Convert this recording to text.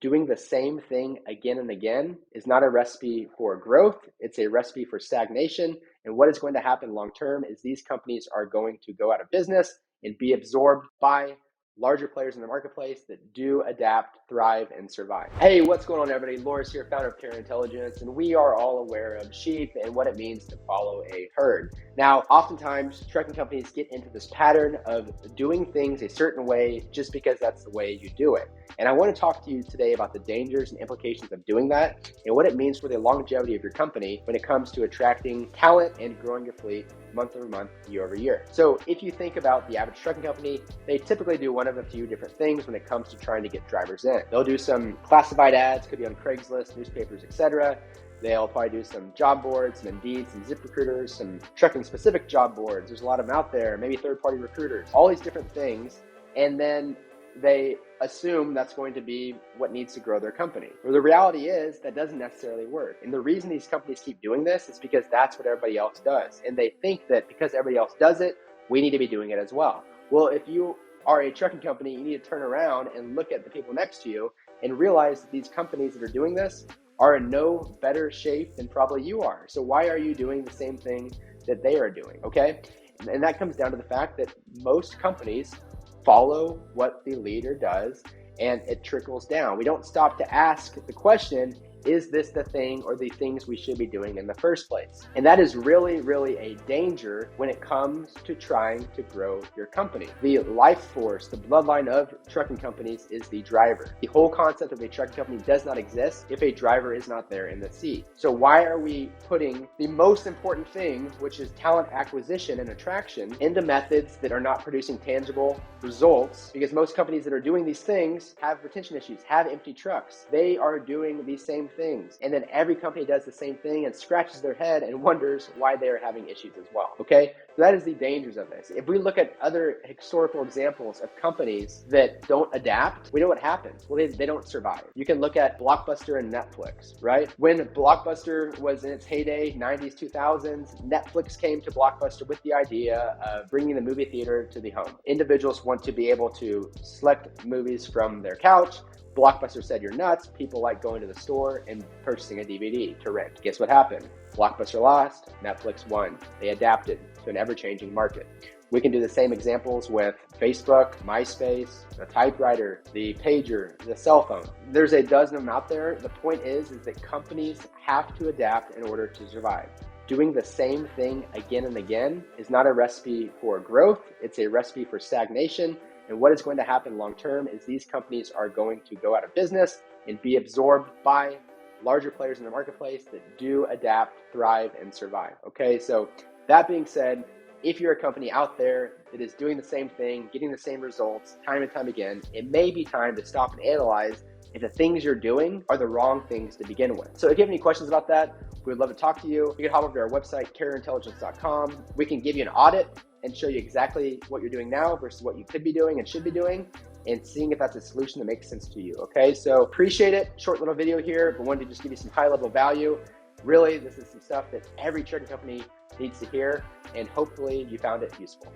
Doing the same thing again and again is not a recipe for growth. It's a recipe for stagnation. And what is going to happen long term is these companies are going to go out of business and be absorbed by larger players in the marketplace that do adapt, thrive, and survive. Hey, what's going on, everybody? Loris here, founder of Carrier Intelligence, and we are all aware of sheep and what it means to follow a herd. Now, oftentimes, trucking companies get into this pattern of doing things a certain way just because that's the way you do it. And I want to talk to you today about the dangers and implications of doing that and what it means for the longevity of your company when it comes to attracting talent and growing your fleet month over month, year over year. So if you think about the average trucking company, they typically do one of a few different things when it comes to trying to get drivers in. They'll do some classified ads, could be on Craigslist, newspapers, etc. They'll probably do some job boards, some Indeed, some ZipRecruiters, some trucking specific job boards. There's a lot of them out there, maybe third-party recruiters, all these different things. And then they assume that's going to be what needs to grow their company. Well, the reality is that doesn't necessarily work. And the reason these companies keep doing this is because that's what everybody else does. And they think that because everybody else does it, we need to be doing it as well. Well, if you are a trucking company, you need to turn around and look at the people next to you and realize that these companies that are doing this are in no better shape than probably you are. So why are you doing the same thing that they are doing, okay? And that comes down to the fact that most companies follow what the leader does and it trickles down. We don't stop to ask the question, is this the thing or the things we should be doing in the first place? And that is really, really a danger when it comes to trying to grow your company. The life force, the bloodline of trucking companies is the driver. The whole concept of a trucking company does not exist if a driver is not there in the seat. So why are we putting the most important thing, which is talent acquisition and attraction, into methods that are not producing tangible results? Because most companies that are doing these things have retention issues, have empty trucks. They are doing these same things. And then every company does the same thing and scratches their head and wonders why they are having issues as well. Okay? So that is the dangers of this. If we look at other historical examples of companies that don't adapt, we know what happens. Well, they don't survive. You can look at Blockbuster and Netflix, right? When Blockbuster was in its heyday, 90s, 2000s, Netflix came to Blockbuster with the idea of bringing the movie theater to the home. Individuals want to be able to select movies from their couch. Blockbuster said, you're nuts. People like going to the store and purchasing a DVD to rent. Guess what happened? Blockbuster lost, Netflix won. They adapted to an ever-changing market. We can do the same examples with Facebook, MySpace, the typewriter, the pager, the cell phone. There's a dozen of them out there. The point is that companies have to adapt in order to survive. Doing the same thing again and again is not a recipe for growth. It's a recipe for stagnation. And what is going to happen long term is these companies are going to go out of business and be absorbed by larger players in the marketplace that do adapt, thrive, and survive. Okay, so that being said, if you're a company out there that is doing the same thing, getting the same results time and time again, it may be time to stop and analyze if the things you're doing are the wrong things to begin with. So if you have any questions about that, we would love to talk to you. You can hop over to our website, carrierintelligence.com. We can give you an audit and show you exactly what you're doing now versus what you could be doing and should be doing, and seeing if that's a solution that makes sense to you, okay? So appreciate it. Short little video here, but wanted to just give you some high-level value. Really, this is some stuff that every trucking company needs to hear, and hopefully you found it useful.